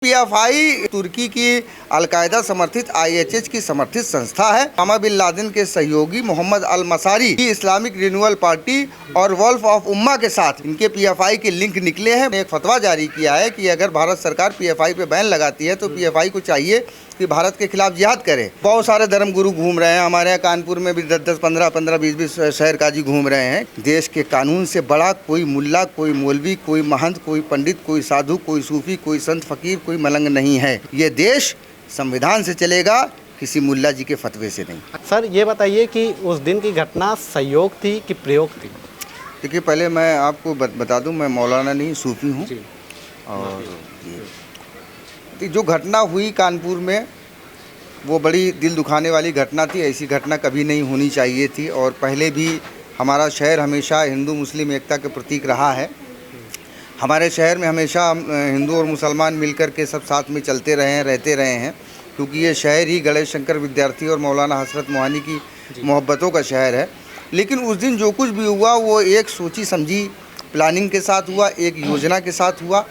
PFI तुर्की की al Qaeda समर्थित आईएचएच की समर्थित संस्था है। ओसामा बिन लादेन के सहयोगी मोहम्मद अल मसारी की इस्लामिक रिन्यूअल पार्टी और वल्फ ऑफ उम्मा के साथ इनके पीएफआई के लिंक निकले हैं। एक फतवा जारी किया है कि अगर भारत सरकार पीएफआई पे बैन लगाती है तो पीएफआई को चाहिए कि भारत के खिलाफ जिहाद करे। बहुत सारे धर्म गुरु घूम रहे हैं, हमारे यहाँ कानपुर में भी 10-10, 15-15, 20-20 शहर काजी घूम रहे हैं। देश के कानून से बड़ा कोई मुल्ला, कोई मौलवी, कोई महंत, कोई पंडित, कोई साधु, कोई सूफी, कोई संत फकीर, कोई मलंग नहीं है। ये देश संविधान से चलेगा, किसी मुल्ला जी के फतवे से नहीं। सर ये बताइए कि उस दिन की घटना संयोग थी कि प्रयोग थी? देखिए, पहले मैं आपको बता दूं, मैं मौलाना नहीं सूफी हूँ। और ये जो घटना हुई कानपुर में वो बड़ी दिल दुखाने वाली घटना थी। ऐसी घटना कभी नहीं होनी चाहिए थी। और पहले भी हमारा शहर हमेशा हिंदू मुस्लिम एकता के प्रतीक रहा है। हमारे शहर में हमेशा हिंदू और मुसलमान मिलकर के सब साथ में चलते रहे हैं, रहते रहे हैं, क्योंकि ये शहर ही गणेश शंकर विद्यार्थी और मौलाना हसरत मोहानी की मोहब्बतों का शहर है। लेकिन उस दिन जो कुछ भी हुआ वो एक सोची समझी प्लानिंग के साथ हुआ, एक योजना के साथ हुआ।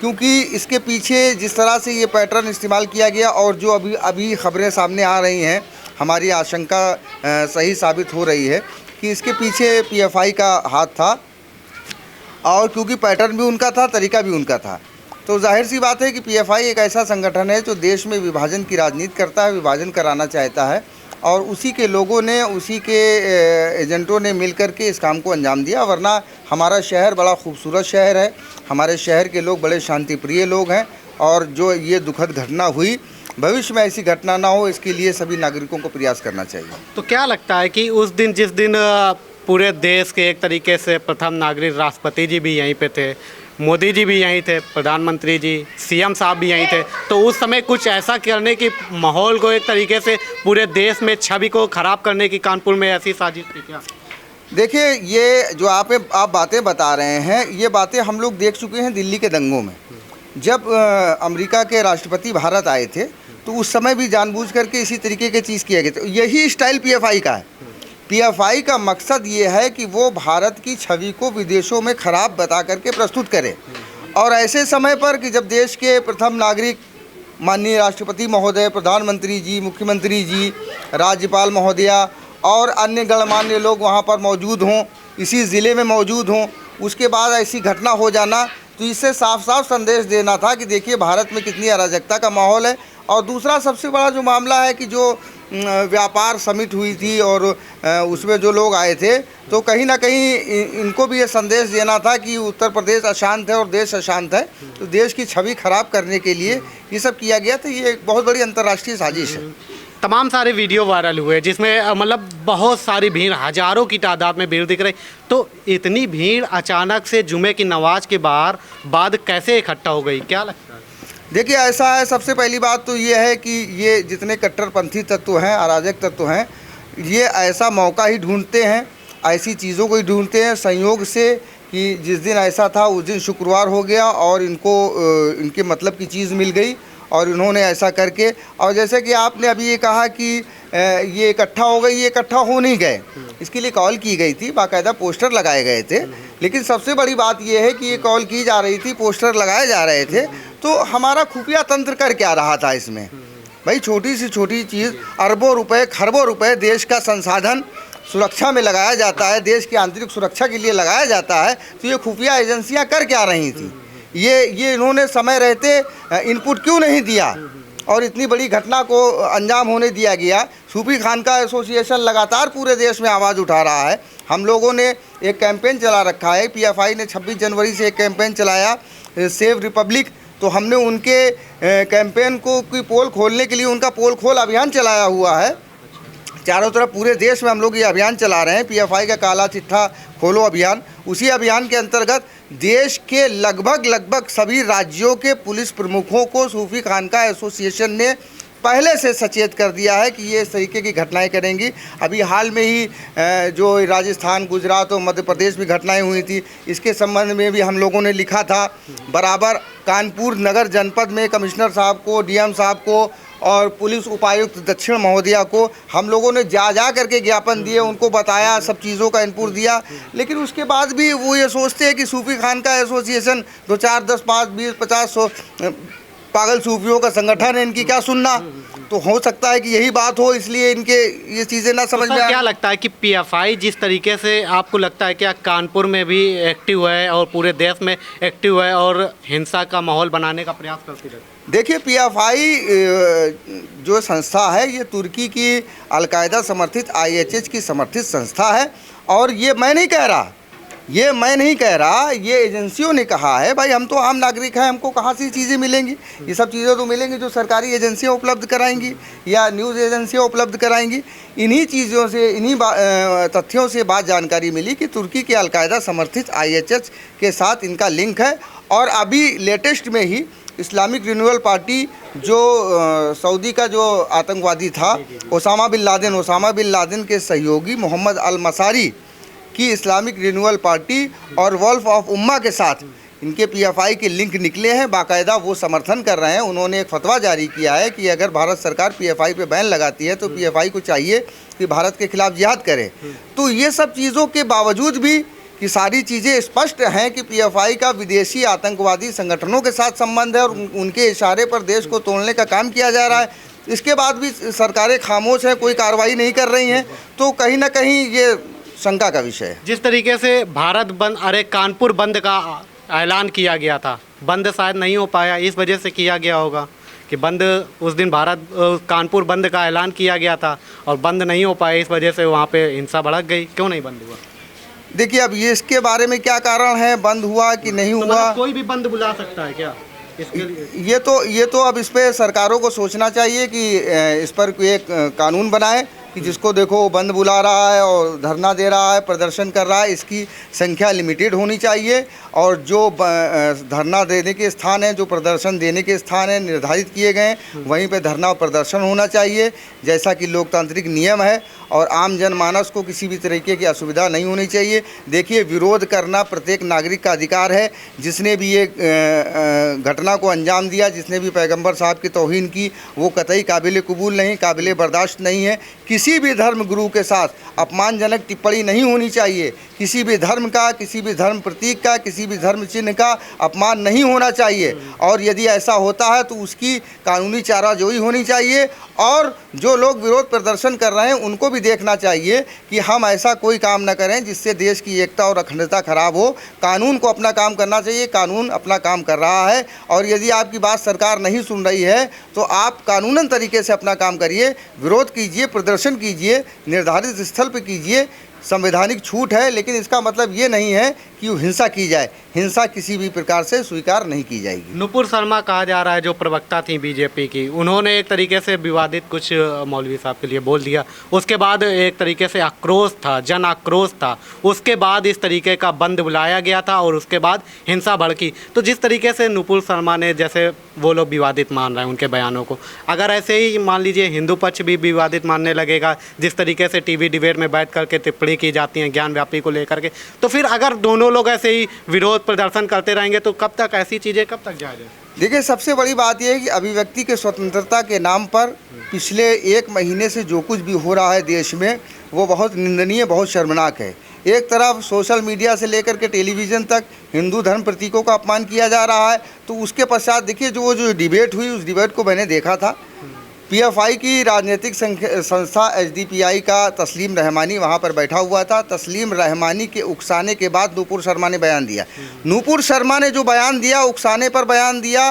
क्योंकि इसके पीछे जिस तरह से ये पैटर्न इस्तेमाल किया गया और जो अभी खबरें सामने आ रही हैं, हमारी आशंका सही साबित हो रही है कि इसके पीछे पीएफआई का हाथ था। और क्योंकि पैटर्न भी उनका था, तरीका भी उनका था, तो जाहिर सी बात है कि पीएफआई एक ऐसा संगठन है जो देश में विभाजन की राजनीति करता है, विभाजन कराना चाहता है। और उसी के लोगों ने, उसी के एजेंटों ने मिलकर के इस काम को अंजाम दिया। वरना हमारा शहर बड़ा खूबसूरत शहर है, हमारे शहर के लोग बड़े शांतिप्रिय लोग हैं। और जो ये दुखद घटना हुई, भविष्य में ऐसी घटना ना हो, इसके लिए सभी नागरिकों को प्रयास करना चाहिए। तो क्या लगता है कि उस दिन, जिस दिन पूरे देश के एक तरीके से प्रथम नागरिक राष्ट्रपति जी भी यहीं पे थे, मोदी जी भी यहीं थे, प्रधानमंत्री जी, सीएम साहब भी यहीं थे, तो उस समय कुछ ऐसा करने की माहौल को एक तरीके से पूरे देश में छवि को ख़राब करने की कानपुर में ऐसी साजिश थी क्या? देखिए, ये जो आप बातें बता रहे हैं, ये बातें हम लोग देख चुके हैं दिल्ली के दंगों में। जब अमेरिका के राष्ट्रपति भारत आए थे तो उस समय भी जानबूझ करके इसी तरीके की चीज़ किया गया था। यही स्टाइल पीएफआई का है। पीएफआई का मकसद ये है कि वो भारत की छवि को विदेशों में ख़राब बता करके प्रस्तुत करे। और ऐसे समय पर कि जब देश के प्रथम नागरिक माननीय राष्ट्रपति महोदय, प्रधानमंत्री जी, मुख्यमंत्री जी, राज्यपाल महोदया और अन्य गणमान्य लोग वहाँ पर मौजूद हों, इसी ज़िले में मौजूद हों, उसके बाद ऐसी घटना हो जाना, तो इससे साफ साफ संदेश देना था कि देखिए भारत में कितनी अराजकता का माहौल है। और दूसरा सबसे बड़ा जो मामला है कि जो व्यापार समिट हुई थी और उसमें जो लोग आए थे, तो कहीं ना कहीं इनको भी ये संदेश देना था कि उत्तर प्रदेश अशांत है और देश अशांत है। तो देश की छवि खराब करने के लिए ये सब किया गया था। ये एक बहुत बड़ी अंतर्राष्ट्रीय साजिश है। तमाम सारे वीडियो वायरल हुए जिसमें मतलब बहुत सारी भीड़, हज़ारों की तादाद में भीड़ दिख रही। तो इतनी भीड़ अचानक से जुमे की नमाज के बाद कैसे इकट्ठा हो गई, क्या लगता है? देखिए, ऐसा है, सबसे पहली बात तो ये है कि ये जितने कट्टरपंथी तत्व हैं, अराजक तत्व हैं, ये ऐसा मौका ही ढूंढते हैं, ऐसी चीज़ों को ही ढूंढते हैं संयोग से कि जिस दिन ऐसा था उस दिन शुक्रवार हो गया और इनको इनके मतलब की चीज़ मिल गई और इन्होंने ऐसा करके। और जैसे कि आपने अभी ये कहा कि ये इकट्ठा हो गई, ये इकट्ठा हो नहीं गए, इसके लिए कॉल की गई थी, बाकायदा पोस्टर लगाए गए थे। लेकिन सबसे बड़ी बात ये है कि ये कॉल की जा रही थी, पोस्टर लगाए जा रहे थे, तो हमारा खुफिया तंत्र कर क्या रहा था इसमें? भाई, छोटी से छोटी चीज़, अरबों रुपए, खरबों रुपए देश का संसाधन सुरक्षा में लगाया जाता है, देश की आंतरिक सुरक्षा के लिए लगाया जाता है, तो ये खुफिया एजेंसियाँ कर क्या रही थी? ये इन्होंने समय रहते इनपुट क्यों नहीं दिया और इतनी बड़ी घटना को अंजाम होने दिया गया? सूफी खानका एसोसिएशन लगातार पूरे देश में आवाज़ उठा रहा है। हम लोगों ने एक कैंपेन चला रखा है, पीएफआई ने 26 जनवरी से एक कैंपेन चलाया, सेव रिपब्लिक। तो हमने उनके कैंपेन को की पोल खोलने के लिए उनका पोल खोल अभियान चलाया हुआ है। चारों तरफ पूरे देश में हम लोग ये अभियान चला रहे हैं, पीएफआई का काला चिट्ठा खोलो अभियान। उसी अभियान के अंतर्गत देश के लगभग सभी राज्यों के पुलिस प्रमुखों को सूफी खानका एसोसिएशन ने पहले से सचेत कर दिया है कि ये इस तरीके की घटनाएं करेंगी। अभी हाल में ही जो राजस्थान, गुजरात और मध्य प्रदेश में घटनाएं हुई थी, इसके संबंध में भी हम लोगों ने लिखा था। बराबर कानपुर नगर जनपद में कमिश्नर साहब को, डीएम साहब को और पुलिस उपायुक्त दक्षिण महोदया को हम लोगों ने जा करके ज्ञापन दिए, उनको बताया, सब चीज़ों का इनपुट दिया। लेकिन उसके बाद भी वो ये सोचते हैं कि सूफी खानका एसोसिएशन 2, 4, 10, 5, 20, 50, 100 पागल सूफियों का संगठन है, इनकी क्या सुनना। तो हो सकता है कि यही बात हो, इसलिए इनके ये चीज़ें ना समझ तो में सर आए। क्या लगता है कि पीएफआई जिस तरीके से आपको लगता है क्या कानपुर में भी एक्टिव है और पूरे देश में एक्टिव है और हिंसा का माहौल बनाने का प्रयास करती रहती है? देखिए, पीएफआई जो संस्था है ये तुर्की की अलकायदा समर्थित आईएचएच की समर्थित संस्था है। और ये मैं नहीं कह रहा, ये एजेंसियों ने कहा है। भाई हम तो आम नागरिक हैं, हमको कहाँ से चीज़ें मिलेंगी? ये सब चीज़ें तो मिलेंगी जो सरकारी एजेंसियां उपलब्ध कराएंगी या न्यूज़ एजेंसियां उपलब्ध कराएंगी। इन्हीं चीज़ों से, इन्हीं तथ्यों से बात जानकारी मिली कि तुर्की के अलकायदा समर्थित आईएचएच के साथ इनका लिंक है। और अभी लेटेस्ट में ही इस्लामिक रिन्यूअल पार्टी जो सऊदी का जो आतंकवादी था ओसामा बिन लादेन के सहयोगी मोहम्मद अल मसारी की इस्लामिक रिन्यूअल पार्टी और वल्फ ऑफ उम्मा के साथ इनके पीएफआई के लिंक निकले हैं। बाकायदा वो समर्थन कर रहे हैं। उन्होंने एक फतवा जारी किया है कि अगर भारत सरकार पीएफआई पे बैन लगाती है तो पीएफआई को चाहिए कि भारत के खिलाफ जिहाद करे। तो ये सब चीज़ों के बावजूद भी कि सारी चीज़ें स्पष्ट हैं कि पीएफआई का विदेशी आतंकवादी संगठनों के साथ संबंध है और उनके इशारे पर देश को तोड़ने का काम किया जा रहा है। इसके बाद भी सरकारें खामोश हैं, कोई कार्रवाई नहीं कर रही हैं। तो कहीं ना कहीं ये शंका का विषय है। जिस तरीके से कानपुर बंद का ऐलान किया गया था, बंद शायद नहीं हो पाया, इस वजह से किया गया होगा कि बंद उस दिन कानपुर बंद का ऐलान किया गया था और बंद नहीं हो पाया, इस वजह से वहाँ पे हिंसा भड़क गई। क्यों नहीं बंद हुआ? देखिए, अब ये इसके बारे में क्या कारण है, बंद हुआ कि नहीं तो हुआ? मतलब कोई भी बंद बुला सकता है क्या इसके लिए? ये तो अब इस पे सरकारों को सोचना चाहिए कि इस पर कोई एक कानून बनाए कि जिसको देखो वो बंद बुला रहा है और धरना दे रहा है, प्रदर्शन कर रहा है, इसकी संख्या लिमिटेड होनी चाहिए। और जो धरना देने के स्थान हैं, जो प्रदर्शन देने के स्थान हैं निर्धारित किए गए, वहीं पे धरना और प्रदर्शन होना चाहिए जैसा कि लोकतांत्रिक नियम है। और आम जनमानस को किसी भी तरीके की असुविधा नहीं होनी चाहिए। देखिए, विरोध करना प्रत्येक नागरिक का अधिकार है। जिसने भी ये घटना को अंजाम दिया, जिसने भी पैगंबर साहब की तौहीन की, वो कतई काबिल कबूल नहीं, काबिल बर्दाश्त नहीं है। किसी भी धर्म गुरु के साथ अपमानजनक टिप्पणी नहीं होनी चाहिए। किसी भी धर्म का, किसी भी धर्म प्रतीक का, किसी भी धर्म चिन्ह का अपमान नहीं होना चाहिए। और यदि ऐसा होता है तो उसकी कानूनी चाराजोई होनी चाहिए। और जो लोग विरोध प्रदर्शन कर रहे हैं उनको भी देखना चाहिए कि हम ऐसा कोई काम न करें जिससे देश की एकता और अखंडता खराब हो। कानून को अपना काम करना चाहिए, कानून अपना काम कर रहा है। और यदि आपकी बात सरकार नहीं सुन रही है तो आप कानूनन तरीके से अपना काम करिए, विरोध कीजिए, प्रदर्शन कीजिए, निर्धारित स्थल पर कीजिए, संवैधानिक छूट है। लेकिन इसका मतलब ये नहीं है कि हिंसा की जाए। हिंसा किसी भी प्रकार से स्वीकार नहीं की जाएगी। नुपुर शर्मा कहा जा रहा है जो प्रवक्ता थी बीजेपी की, उन्होंने एक तरीके से विवादित कुछ मौलवी साहब के लिए बोल दिया। उसके बाद एक तरीके से आक्रोश था, जन आक्रोश था। उसके बाद इस तरीके का बंद बुलाया गया था और उसके बाद हिंसा भड़की। तो जिस तरीके से नुपुर शर्मा ने, जैसे वो लोग विवादित मान रहे हैं उनके बयानों को, अगर ऐसे ही मान लीजिए हिंदू पक्ष भी विवादित मानने लगेगा, जिस तरीके से टीवी डिबेट में बैठ करके टिप्पणी की जाती है ज्ञान व्यापी को लेकर के, तो फिर अगर दोनों लोग ऐसे ही विरोध प्रदर्शन करते रहेंगे तो कब तक ऐसी चीज़ें कब तक जाएंगे? देखिए, सबसे बड़ी बात यह है कि अभिव्यक्ति के स्वतंत्रता के नाम पर पिछले 1 महीने से जो कुछ भी हो रहा है देश में, वो बहुत निंदनीय, बहुत शर्मनाक है। एक तरफ सोशल मीडिया से लेकर के टेलीविज़न तक हिंदू धर्म प्रतीकों का अपमान किया जा रहा है। तो उसके पश्चात देखिए जो डिबेट हुई, उस डिबेट को मैंने देखा था। पीएफआई की राजनीतिक संस्था एचडीपीआई का तस्लीम रहमानी वहाँ पर बैठा हुआ था। तस्लीम रहमानी के उकसाने के बाद नुपुर शर्मा ने बयान दिया। नुपुर शर्मा ने जो बयान दिया, उकसाने पर बयान दिया,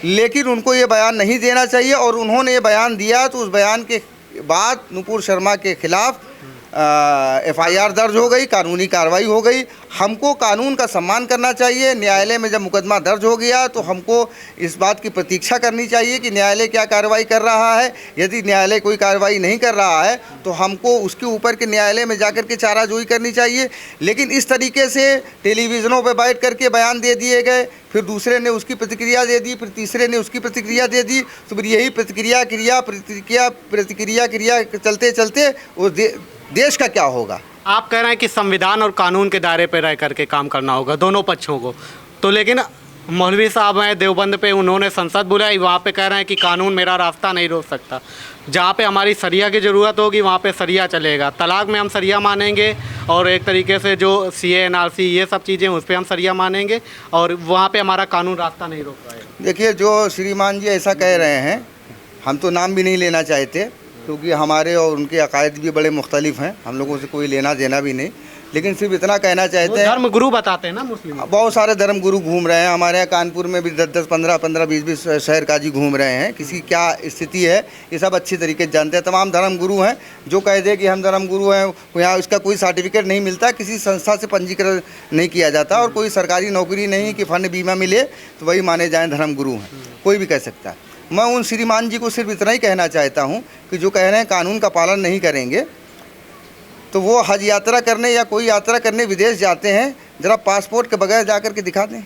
लेकिन उनको ये बयान नहीं देना चाहिए। और उन्होंने ये बयान दिया तो उस बयान के बाद नुपुर शर्मा के खिलाफ एफआईआर दर्ज हो गई, कानूनी कार्रवाई हो गई। हमको कानून का सम्मान करना चाहिए। न्यायालय में जब मुकदमा दर्ज हो गया तो हमको इस बात की प्रतीक्षा करनी चाहिए कि न्यायालय क्या कार्रवाई कर रहा है। यदि न्यायालय कोई कार्रवाई नहीं कर रहा है तो हमको उसके ऊपर के न्यायालय में जाकर के चाराजोई करनी चाहिए। लेकिन इस तरीके से टेलीविज़नों पर बैठ करके बयान दे दिए गए, फिर दूसरे ने उसकी प्रतिक्रिया दे दी, फिर तीसरे ने उसकी प्रतिक्रिया दे दी, तो फिर यही प्रतिक्रिया चलते चलते वो देश का क्या होगा? आप कह रहे हैं कि संविधान और कानून के दायरे पर रह करके काम करना होगा दोनों पक्षों को, तो लेकिन मौलवी साहब हैं देवबंद पे, उन्होंने संसद बुलाई, वहाँ पे कह रहे हैं कि कानून मेरा रास्ता नहीं रोक सकता। जहाँ पे हमारी सरिया की ज़रूरत होगी वहाँ पे सरिया चलेगा। तलाक में हम सरिया मानेंगे और एक तरीके से जो सीए एनआरसी ये सब चीज़ें उस पर हम सरिया मानेंगे और वहाँ पे हमारा कानून रास्ता नहीं रोक पाएगा। देखिए, जो श्रीमान जी ऐसा कह रहे हैं, हम तो नाम भी नहीं लेना चाहते, क्योंकि हमारे और उनके अकायद भी बड़े मुख्तलिफ हैं, हम लोगों से कोई लेना देना भी नहीं। लेकिन सिर्फ इतना कहना चाहते हैं, धर्म गुरु बताते हैं ना मुस्लिम, बहुत सारे धर्म गुरु घूम रहे हैं हमारे यहाँ कानपुर में भी 10-10, 15-15, 20-20 शहर काजी घूम रहे हैं। किसी की क्या स्थिति है ये सब अच्छी तरीके से जानते हैं। तमाम धर्म गुरु हैं, जो कह दे कि हम धर्म गुरु हैं, यहाँ उसका कोई सर्टिफिकेट नहीं मिलता, किसी संस्था से पंजीकरण नहीं किया जाता, और कोई सरकारी नौकरी नहीं कि फंड बीमा मिले तो वही माने जाएँ धर्म गुरु हैं, कोई भी कह सकता है। मैं उन श्रीमान जी को सिर्फ इतना ही कहना चाहता हूँ कि जो कह रहे हैं कानून का पालन नहीं करेंगे, तो वो हज यात्रा करने या कोई यात्रा करने विदेश जाते हैं, ज़रा पासपोर्ट के बगैर जा कर के दिखा दें।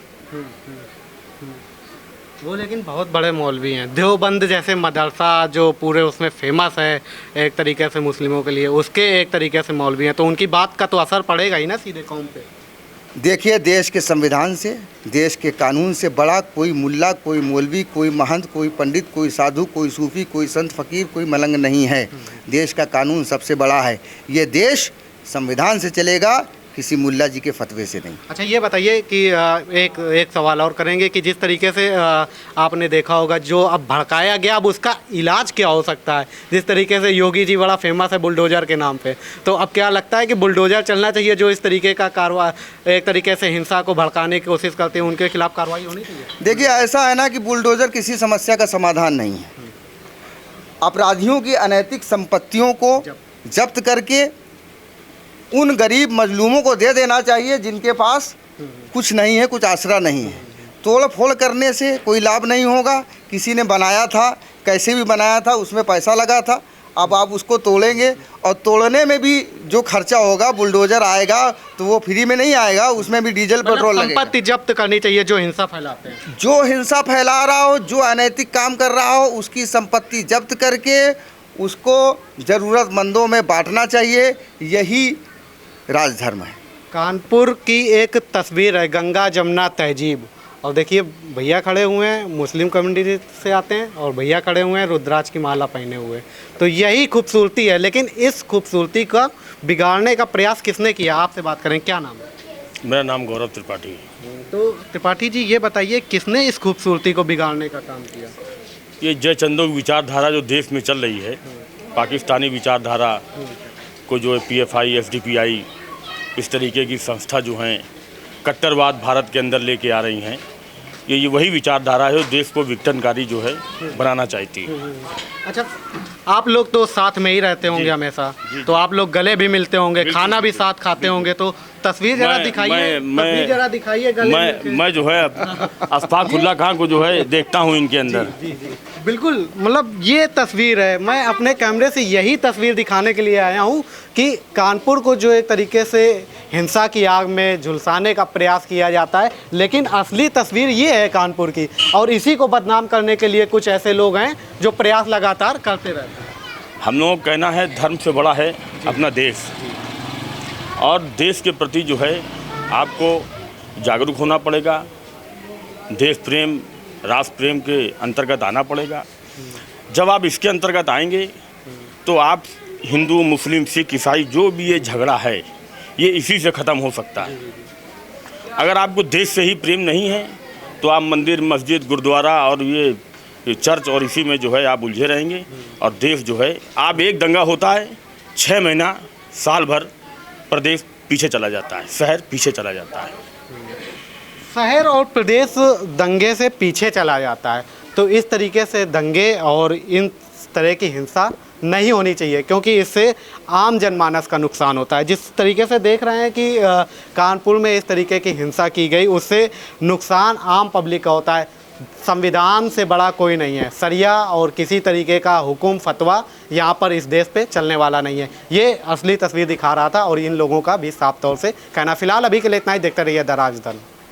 वो लेकिन बहुत बड़े मौलवी हैं, देवबंद जैसे मदरसा जो पूरे उसमें फेमस है एक तरीके से मुस्लिमों के लिए, उसके एक तरीके से मौलवी हैं, तो उनकी बात का तो असर पड़ेगा ही ना सीधे कौम पे। देखिए, देश के संविधान से, देश के कानून से बड़ा कोई मुल्ला, कोई मौलवी, कोई महंत, कोई पंडित, कोई साधु, कोई सूफी, कोई संत फकीर, कोई मलंग नहीं है। देश का कानून सबसे बड़ा है। ये देश संविधान से चलेगा, किसी मुल्ला जी के फतवे से नहीं। अच्छा, ये बताइए कि एक सवाल और करेंगे कि जिस तरीके से आपने देखा होगा जो अब भड़काया गया, अब उसका इलाज क्या हो सकता है। जिस तरीके से योगी जी बड़ा फेमस है बुलडोजर के नाम पे, तो अब क्या लगता है कि बुलडोजर चलना चाहिए, जो इस तरीके का कार्रवाई एक तरीके से हिंसा को भड़काने की कोशिश करते हैं, उनके खिलाफ कार्रवाई होनी चाहिए। देखिए, ऐसा है ना कि बुलडोजर किसी समस्या का समाधान नहीं है। अपराधियों की अनैतिक संपत्तियों को जब्त करके उन गरीब मजलूमों को दे देना चाहिए जिनके पास कुछ नहीं है, कुछ आसरा नहीं है। तोड़ फोड़ करने से कोई लाभ नहीं होगा। किसी ने बनाया था, कैसे भी बनाया था, उसमें पैसा लगा था, अब आप उसको तोड़ेंगे, और तोड़ने में भी जो खर्चा होगा, बुलडोजर आएगा तो वो फ्री में नहीं आएगा, उसमें भी डीजल पेट्रोल लगेगा। संपत्ति जब्त करनी चाहिए जो हिंसा फैलाते हैं, जो हिंसा फैला रहा हो, जो अनैतिक काम कर रहा हो, उसकी संपत्ति जब्त करके उसको ज़रूरतमंदों में बांटना चाहिए। यही राजधर्म है। कानपुर की एक तस्वीर है, गंगा जमुना तहजीब, और देखिए भैया खड़े हुए हैं, मुस्लिम कम्युनिटी से आते हैं, और भैया खड़े हुए हैं रुद्राक्ष की माला पहने हुए। तो यही खूबसूरती है, लेकिन इस खूबसूरती का बिगाड़ने का प्रयास किसने किया? आपसे बात करें, क्या नाम है? मेरा नाम गौरव त्रिपाठी है। तो त्रिपाठी जी, ये बताइए किसने इस खूबसूरती को बिगाड़ने का काम किया? ये जय चंदो की विचारधारा जो देश में चल रही है, पाकिस्तानी विचारधारा को, जो है PFI, SDPI, इस तरीके की संस्था जो हैं कट्टरवाद भारत के अंदर लेके आ रही हैं, ये वही विचारधारा है जो देश को विघटनकारी जो है बनाना चाहती है। अच्छा, आप लोग तो साथ में ही रहते होंगे हमेशा, तो आप लोग गले भी मिलते होंगे, खाना भी साथ खाते होंगे, तो तस्वीर जरा दिखाइए, तस्वीर जरा दिखाइए गले। मैं जो है अशफाकुल्लाह खान को जो है देखता हूँ इनके अंदर। बिल्कुल, मतलब ये तस्वीर है, मैं अपने कैमरे से यही तस्वीर दिखाने के लिए आया हूँ कि कानपुर को जो एक तरीके से हिंसा की आग में झुलसाने का प्रयास किया जाता है, लेकिन असली तस्वीर ये है कानपुर की, और इसी को बदनाम करने के लिए कुछ ऐसे लोग हैं जो प्रयास लगातार करते रहते हैं। हम लोगों का कहना है धर्म से बड़ा है अपना देश, और देश के प्रति जो है आपको जागरूक होना पड़ेगा, देश प्रेम, राष्ट्र प्रेम के अंतर्गत आना पड़ेगा। जब आप इसके अंतर्गत आएंगे तो आप हिंदू, मुस्लिम, सिख, ईसाई जो भी ये झगड़ा है ये इसी से ख़त्म हो सकता है। अगर आपको देश से ही प्रेम नहीं है तो आप मंदिर, मस्जिद, गुरुद्वारा और ये चर्च और इसी में जो है आप उलझे रहेंगे, और देश जो है, आप एक दंगा होता है 6 महीना, साल भर प्रदेश पीछे चला जाता है, शहर पीछे चला जाता है। शहर और प्रदेश दंगे से पीछे चला जाता है, तो इस तरीके से दंगे और इन तरह की हिंसा नहीं होनी चाहिए, क्योंकि इससे आम जनमानस का नुकसान होता है। जिस तरीके से देख रहे हैं कि कानपुर में इस तरीके की हिंसा की गई, उससे नुकसान आम पब्लिक का होता है। संविधान से बड़ा कोई नहीं है, शरिया और किसी तरीके का हुक्म, फतवा यहाँ पर इस देश पे चलने वाला नहीं है। ये असली तस्वीर दिखा रहा था, और इन लोगों का भी साफ तौर से कहना। फिलहाल अभी के लिए इतना ही, देखते रहिए द राजदल।